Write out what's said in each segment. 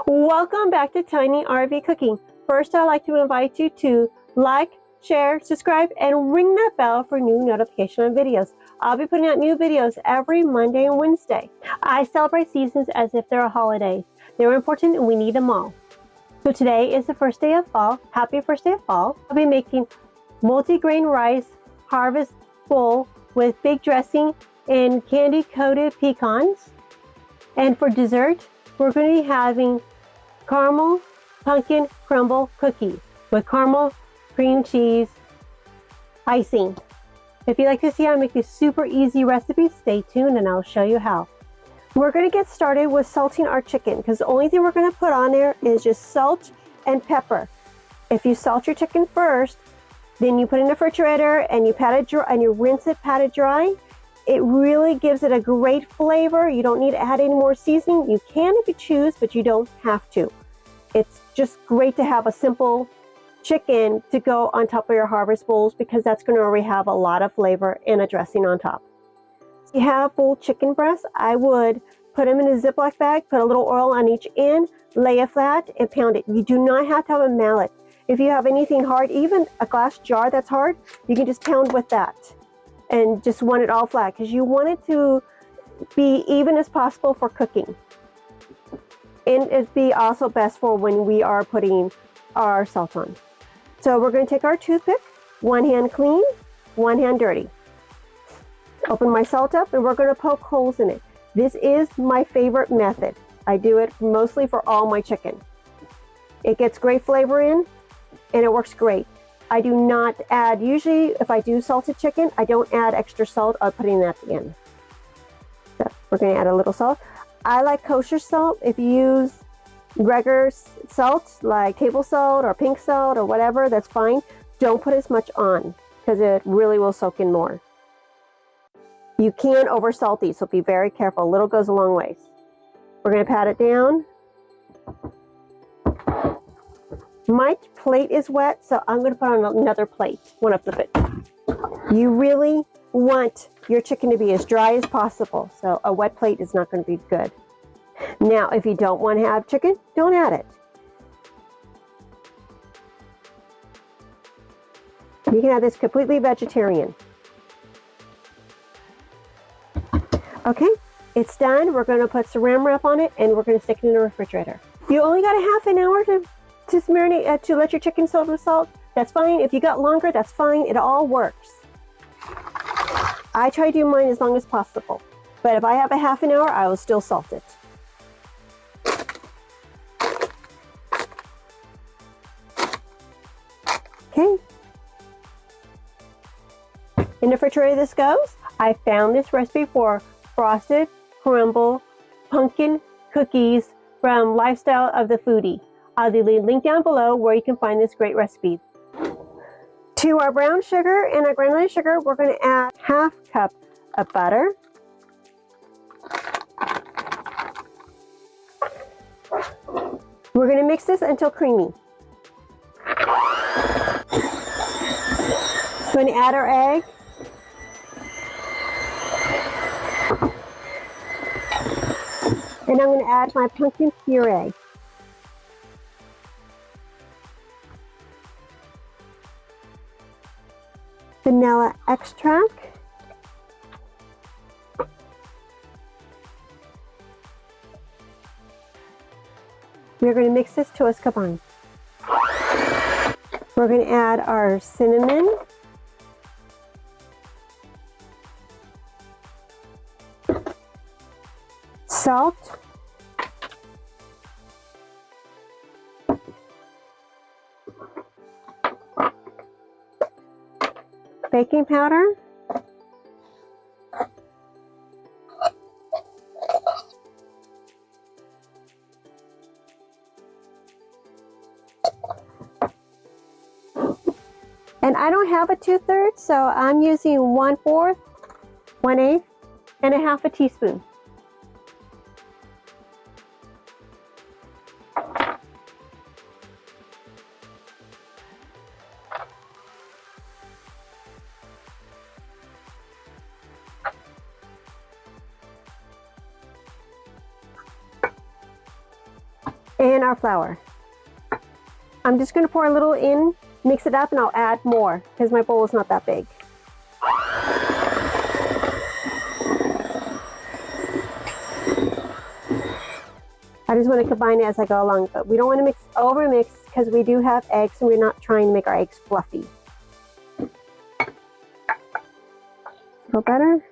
Welcome back to Tiny RV Cooking. First, I'd like to invite you to like, share, subscribe, and ring that bell for new notification on videos. I'll be putting out new videos every Monday and Wednesday. I celebrate seasons as if they're a holiday. They're important and we need them all. So today is the first day of fall. Happy first day of fall. I'll be making multi-grain rice harvest bowl with big dressing and candy-coated pecans. And for dessert, we're going to be having caramel pumpkin crumble cookies with caramel cream cheese icing. If you'd like to see how I make these super easy recipes, stay tuned and I'll show you how. We're going to get started with salting our chicken because the only thing we're going to put on there is just salt and pepper. If you salt your chicken first, then you put it in the refrigerator and you pat it dry and you rinse it, pat it dry. It really gives it a great flavor. You don't need to add any more seasoning. You can if you choose, but you don't have to. It's just great to have a simple chicken to go on top of your harvest bowls because that's going to already have a lot of flavor and a dressing on top. If you have full chicken breasts, I would put them in a Ziploc bag, put a little oil on each end, lay it flat, and pound it. You do not have to have a mallet. If you have anything hard, even a glass jar that's hard, you can just pound with that. And just want it all flat because you want it to be even as possible for cooking. And it'd be also best for when we are putting our salt on. So we're going to take our toothpick, one hand clean, one hand dirty. Open my salt up and we're going to poke holes in it. This is my favorite method. I do it mostly for all my chicken. It gets great flavor in and it works great. I do not add, usually if I do salted chicken, I don't add extra salt. I'll put it in at the end. So we're going to add a little salt. I like kosher salt. If you use regular salt, like table salt or pink salt or whatever, that's fine. Don't put as much on because it really will soak in more. You can over salt these, so be very careful. A little goes a long ways. We're going to pat it down. My plate is wet, so I'm going to put on another plate, one of the bit. You really want your chicken to be as dry as possible, so a wet plate is not going to be good. Now, if you don't want to have chicken, don't add it. You can have this completely vegetarian. Okay, it's done. We're going to put saran wrap on it, and we're going to stick it in the refrigerator. You only got a half an hour to marinate, to let your chicken soak with salt. That's fine. If you got longer, that's fine. It all works. I try to do mine as long as possible. But if I have a half an hour, I will still salt it. Okay. In the refrigerator this goes. I found this recipe for frosted crumble pumpkin cookies from Lifestyle of the Foodie. I'll leave a link down below where you can find this great recipe. To our brown sugar and our granulated sugar, we're going to add half cup of butter. We're going to mix this until creamy. Going to add our egg. And I'm going to add my pumpkin puree. Vanilla extract. We're going to mix this to a combine. We're going to add our cinnamon. Salt. Baking powder. And I don't have a 2/3, so I'm using 1/4, 1/8, and a half a teaspoon. And our flour. I'm just going to pour a little in, mix it up, and I'll add more because my bowl is not that big. I just want to combine it as I go along, but we don't want to over mix because we do have eggs and we're not trying to make our eggs fluffy. A little better.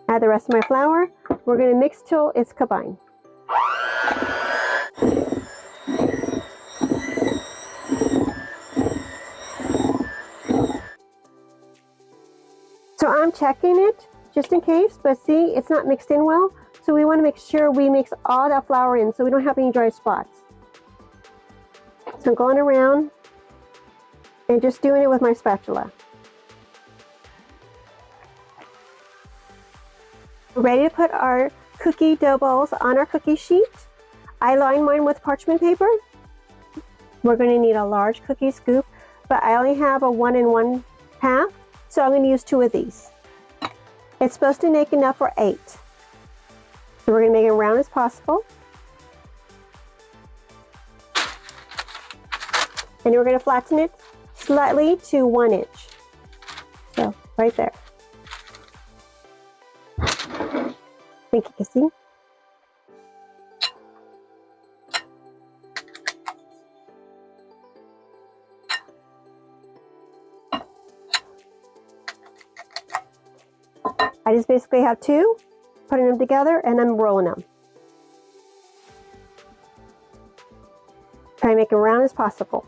Add the rest of my flour. We're going to mix till it's combined. So I'm checking it just in case, but see, it's not mixed in well. So we want to make sure we mix all that flour in so we don't have any dry spots. So I'm going around and just doing it with my spatula. We're ready to put our cookie dough balls on our cookie sheet. I line mine with parchment paper. We're going to need a large cookie scoop, but I only have a 1 1/2, so I'm going to use 2 of these. It's supposed to make enough for 8. So we're going to make it round as possible. And we're going to flatten it slightly to 1 inch. So right there. I think you can see. I just basically have 2, putting them together, and I'm rolling them. Try to make it round as possible.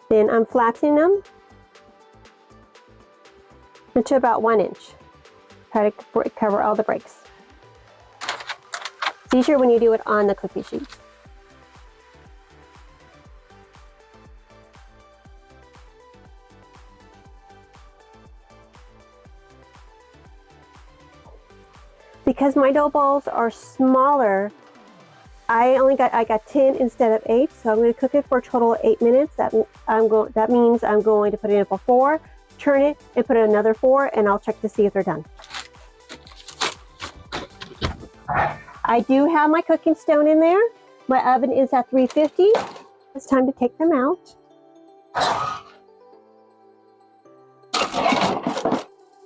Then I'm flattening them to about 1 inch. Try to cover all the breaks. It's easier when you do it on the cookie sheet. Because my dough balls are smaller, I got 10 instead of 8, so I'm going to cook it for a total of 8 minutes. That means I'm going to put it in for 4, turn it, and put in another 4, and I'll check to see if they're done. I do have my cooking stone in there. My oven is at 350. It's time to take them out.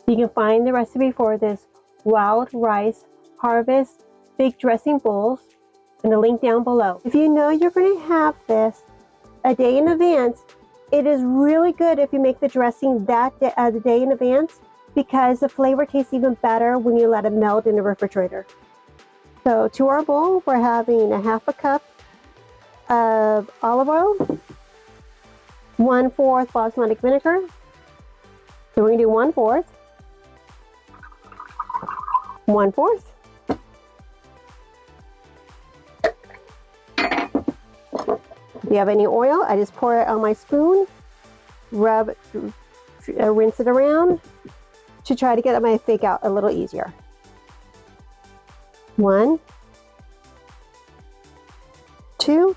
You can find the recipe for this Wild Rice Harvest Big Dressing Bowls in the link down below. If you know you're going to have this a day in advance, it is really good if you make the dressing the day in advance, because the flavor tastes even better when you let it melt in the refrigerator. So to our bowl, we're having a 1/2 cup of olive oil, 1/4 basmati vinegar. So we're going to do 1/4, 1/4. If you have any oil, I just pour it on my spoon, rinse it around to try to get my fake out a little easier. 1, 2.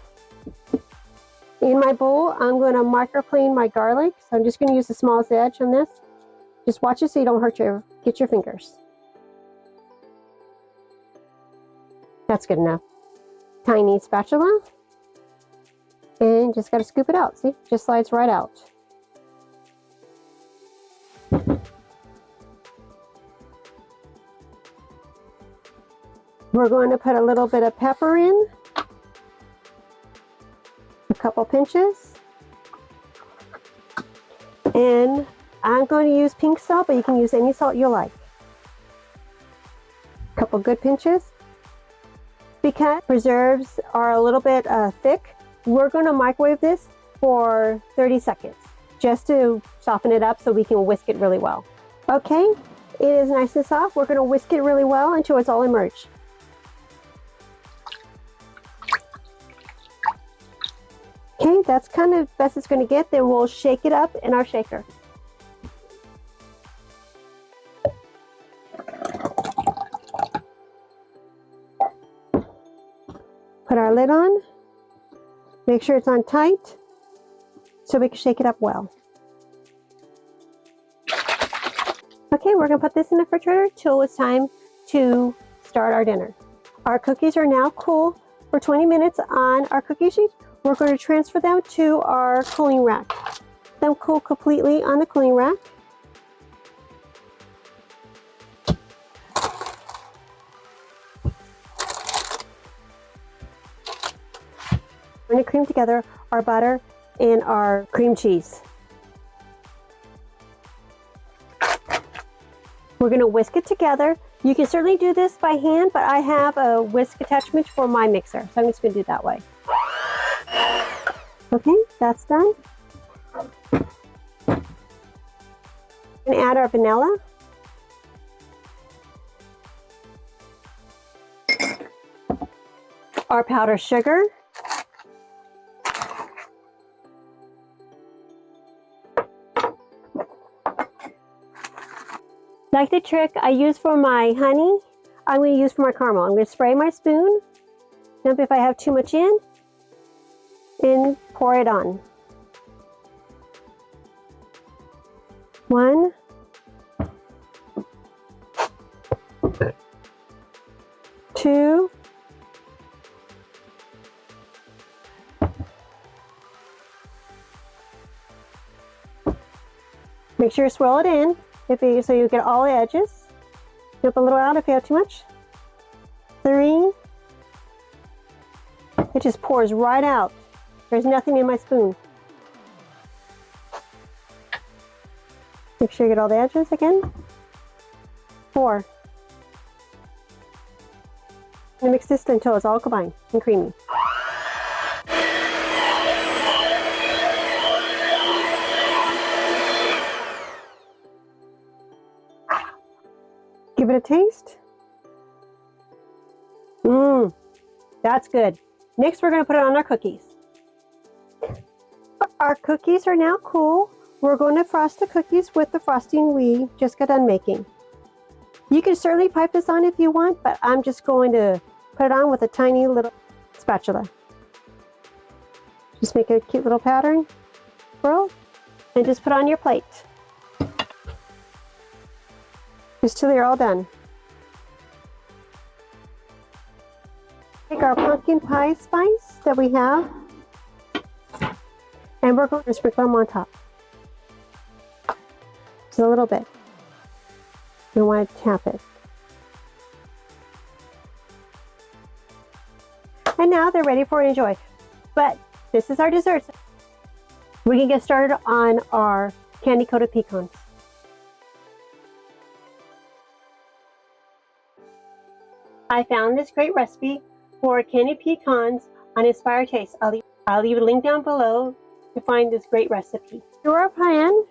In my bowl, I'm going to microplane my garlic. So I'm just going to use the smallest edge on this. Just watch it so you don't get your fingers. That's good enough. Tiny spatula. And just got to scoop it out. See, just slides right out. We're going to put a little bit of pepper in, a couple pinches, and I'm going to use pink salt, but you can use any salt you like. A couple good pinches. Because preserves are a little bit thick, we're going to microwave this for 30 seconds just to soften it up so we can whisk it really well. Okay, it is nice and soft. We're going to whisk it really well until it's all emerged. Okay, that's kind of best it's going to get. Then we'll shake it up in our shaker. Put our lid on. Make sure it's on tight so we can shake it up well. Okay, we're going to put this in the refrigerator till it's time to start our dinner. Our cookies are now cool for 20 minutes on our cookie sheet. We're going to transfer them to our cooling rack. Let them cool completely on the cooling rack. We're going to cream together our butter and our cream cheese. We're going to whisk it together. You can certainly do this by hand, but I have a whisk attachment for my mixer, so I'm just going to do it that way. Okay, that's done. We're going to add our vanilla. Our powdered sugar. Like the trick I use for my honey, I'm going to use for my caramel. I'm going to spray my spoon, dump if I have too much in, and pour it on. 1, 2, 3. Make sure you swirl it in so you get all the edges. Dip a little out if you have too much. 3. It just pours right out. There's nothing in my spoon. Make sure you get all the edges again. 4. And mix this until it's all combined and creamy. Give it a taste. That's good. Next, we're going to put it on our cookies. Our cookies are now cool. We're going to frost the cookies with the frosting we just got done making. You can certainly pipe this on if you want, but I'm just going to put it on with a tiny little spatula. Just make a cute little pattern, swirl, and just put on your plate. Just till they're all done. Take our pumpkin pie spice that we have, and we're going to sprinkle them on top. Just a little bit. You want to tap it. And now they're ready for enjoy. But this is our dessert. We can get started on our candy coated pecans. I found this great recipe for candied pecans on Inspired Taste. I'll leave a link down below to find this great recipe. To our pan,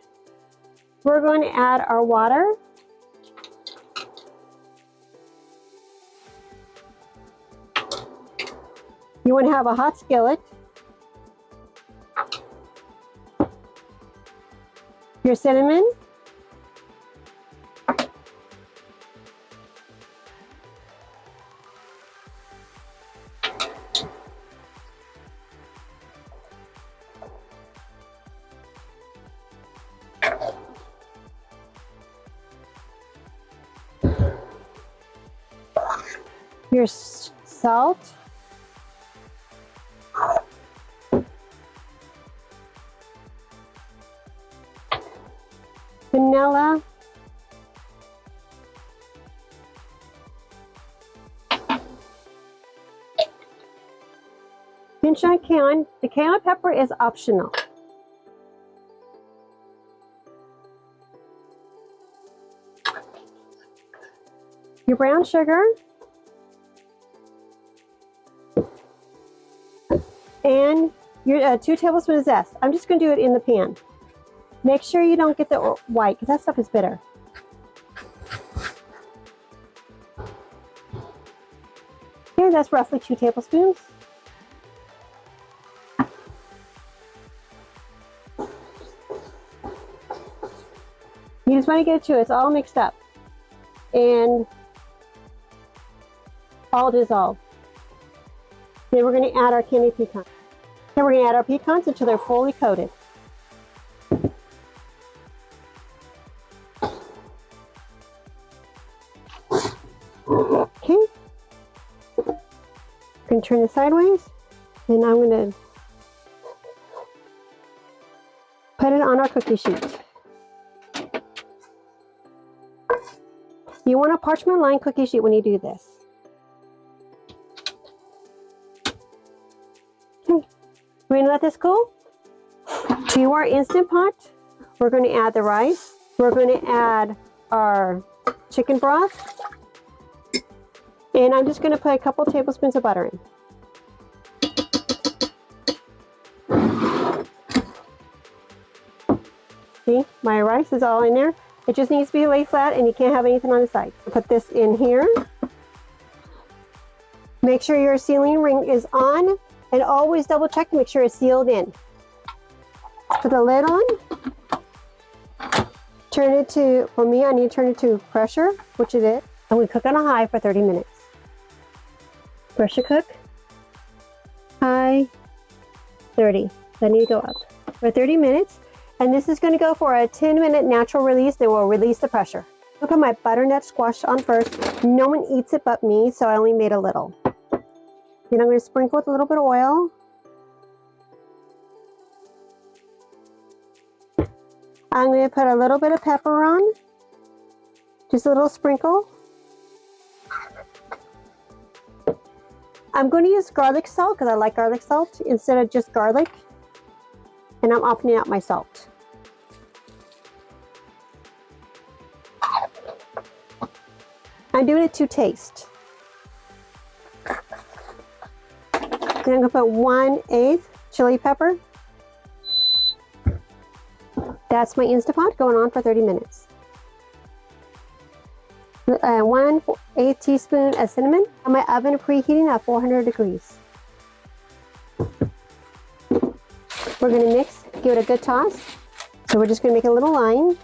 we're going to add our water. You want to have a hot skillet. Your cinnamon. Your salt. Vanilla. Pinch on cayenne. The cayenne pepper is optional. Your brown sugar. And your 2 tablespoons of zest. I'm just going to do it in the pan. Make sure you don't get the white because that stuff is bitter. Okay, that's roughly 2 tablespoons. You just want to get it to it's all mixed up and all dissolved. Then we're going to add our candied pecans. Then we're going to add our pecans until they're fully coated. Okay. going to turn it sideways, and I'm going to put it on our cookie sheet. You want a parchment lined cookie sheet when you do this. Okay, we're going to let this cool. To our Instant Pot, we're going to add the rice. We're going to add our chicken broth. And I'm just going to put a couple tablespoons of butter in. See, my rice is all in there. It just needs to be laid flat and you can't have anything on the side. Put this in here. Make sure your sealing ring is on and always double check to make sure it's sealed in. Put the lid on. Turn it to, for me, I need to turn it to pressure, which it is. And we cook on a high for 30 minutes. Pressure cook, high, 30. So I need to go up for 30 minutes. And this is going to go for a 10-minute natural release that will release the pressure. I'll put my butternut squash on first. No one eats it but me, so I only made a little. Then I'm going to sprinkle with a little bit of oil. I'm going to put a little bit of pepper on. Just a little sprinkle. I'm going to use garlic salt because I like garlic salt instead of just garlic. And I'm opening out my salt. I'm doing it to taste. Then I'm going to put 1/8 chili pepper. That's my Instant Pot going on for 30 minutes. 1/8 teaspoon of cinnamon. And my oven preheating at 400 degrees. We're going to mix, give it a good toss. So we're just going to make a little line.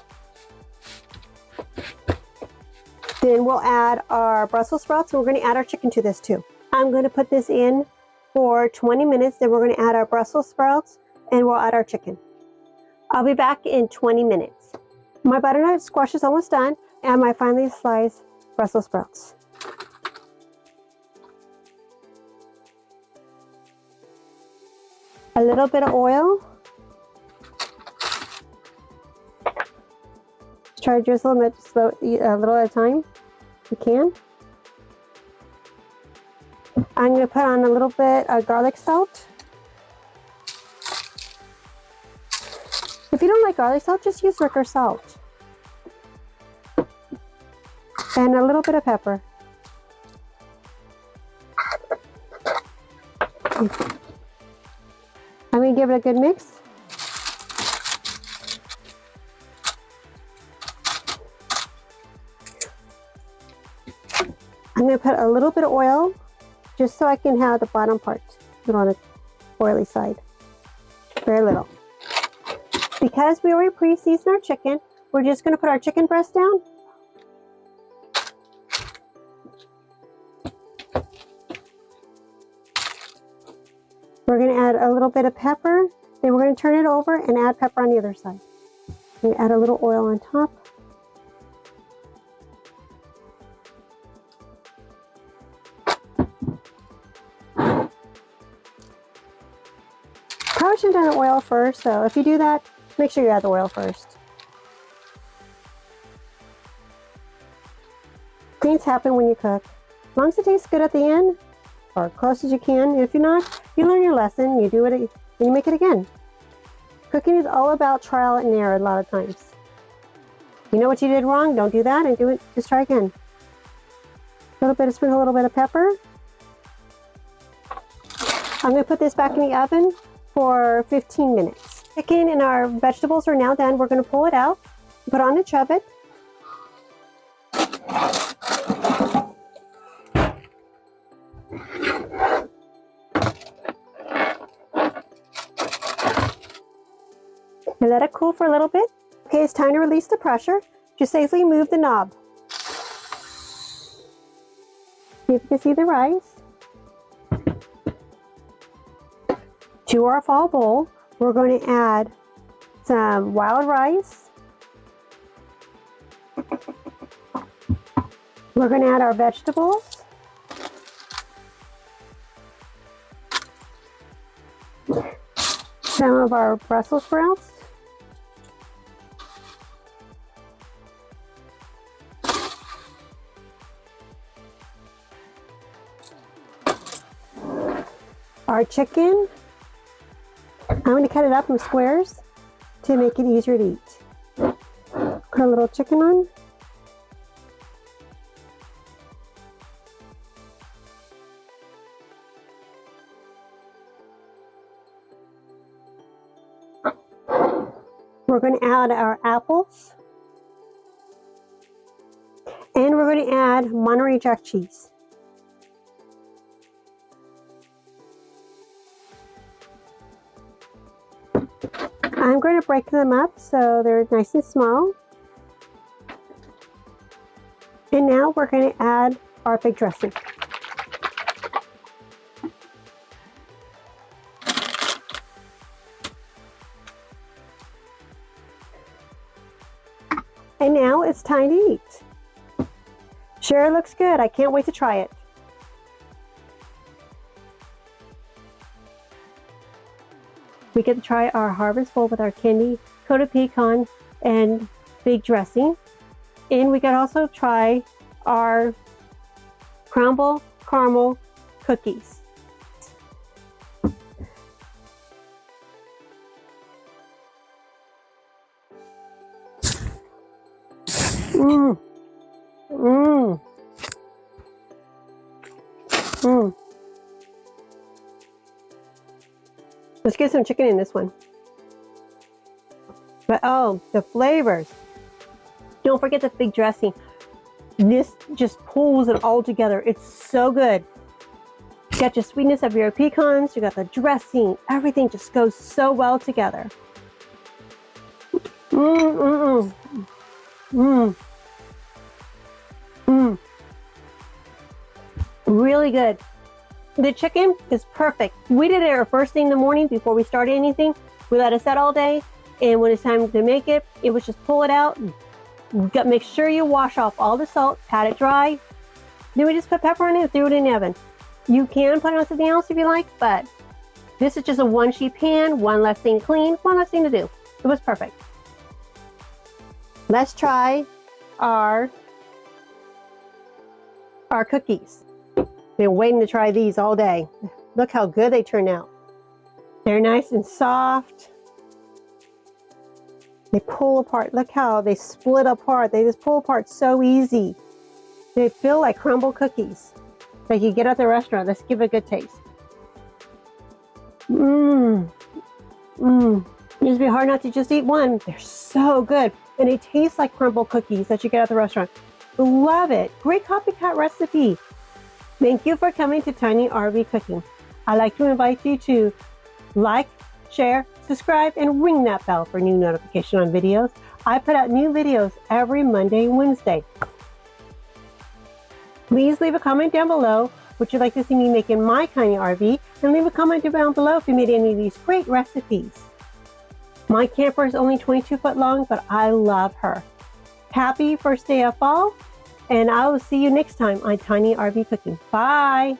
Then we'll add our Brussels sprouts. We're going to add our chicken to this too. I'm going to put this in for 20 minutes. Then we're going to add our Brussels sprouts and we'll add our chicken. I'll be back in 20 minutes. My butternut squash is almost done. And my finely sliced Brussels sprouts. A little bit of oil. Try just a little bit slow, a little at a time, if you can. I'm going to put on a little bit of garlic salt. If you don't like garlic salt, just use regular salt. And a little bit of pepper. I'm going to give it a good mix. I'm going to put a little bit of oil just so I can have the bottom part on the oily side. Very little. Because we already pre-seasoned our chicken, we're just going to put our chicken breast down. We're going to add a little bit of pepper. Then we're going to turn it over and add pepper on the other side. And add a little oil on top. Probably should have done the oil first, so if you do that, make sure you add the oil first. Things happen when you cook. As long as it tastes good at the end, or as close as you can. If you're not, you learn your lesson, you do it, and you make it again. Cooking is all about trial and error a lot of times. You know what you did wrong, don't do that, and do it, just try again. Sprinkle a little bit of pepper. I'm going to put this back in the oven for 15 minutes. Chicken and our vegetables are now done. We're going to pull it out, put on a oven. And let it cool for a little bit. Okay, it's time to release the pressure. Just safely move the knob. See if you can see the rice. To our fall bowl, we're going to add some wild rice. We're going to add our vegetables. Some of our Brussels sprouts. Our chicken. I'm going to cut it up in squares to make it easier to eat. Put a little chicken on. We're going to add our apples. And we're going to add Monterey Jack cheese. I'm going to break them up so they're nice and small. And now we're going to add our fig dressing. And now it's time to eat. Sure looks good. I can't wait to try it. We get to try our harvest bowl with our candy coated pecan and fig dressing. And we can also try our crumble caramel cookies. Mmm. Mmm. Mmm. Let's get some chicken in this one. But oh, the flavors. Don't forget the fig dressing. This just pulls it all together. It's so good. You got your sweetness of your pecans, you got the dressing, everything just goes so well together. Mmm, mmm, mmm. Mmm. Really good. The chicken is perfect. We did it our first thing in the morning before we started anything. We let it set all day, and when it's time to make it, it was just pull it out. Make sure you wash off all the salt, pat it dry. Then we just put pepper on it and threw it in the oven. You can put it on something else if you like, but this is just a one sheet pan, one less thing clean, one less thing to do. It was perfect. Let's try our cookies. Been waiting to try these all day. Look how good they turn out. They're nice and soft. They pull apart. Look how they split apart. They just pull apart so easy. They feel like crumble cookies like you get at the restaurant. Let's give it a good taste. Mmm. Mmm. It used to be hard not to just eat one. They're so good. And they taste like crumble cookies that you get at the restaurant. Love it. Great copycat recipe. Thank you for coming to Tiny RV Cooking. I'd like to invite you to like, share, subscribe, and ring that bell for new notification on videos. I put out new videos every Monday and Wednesday. Please leave a comment down below what you'd like to see me make in my tiny RV, and leave a comment down below if you made any of these great recipes. My camper is only 22 foot long, but I love her. Happy first day of fall, and I will see you next time on Tiny RV Cooking. Bye!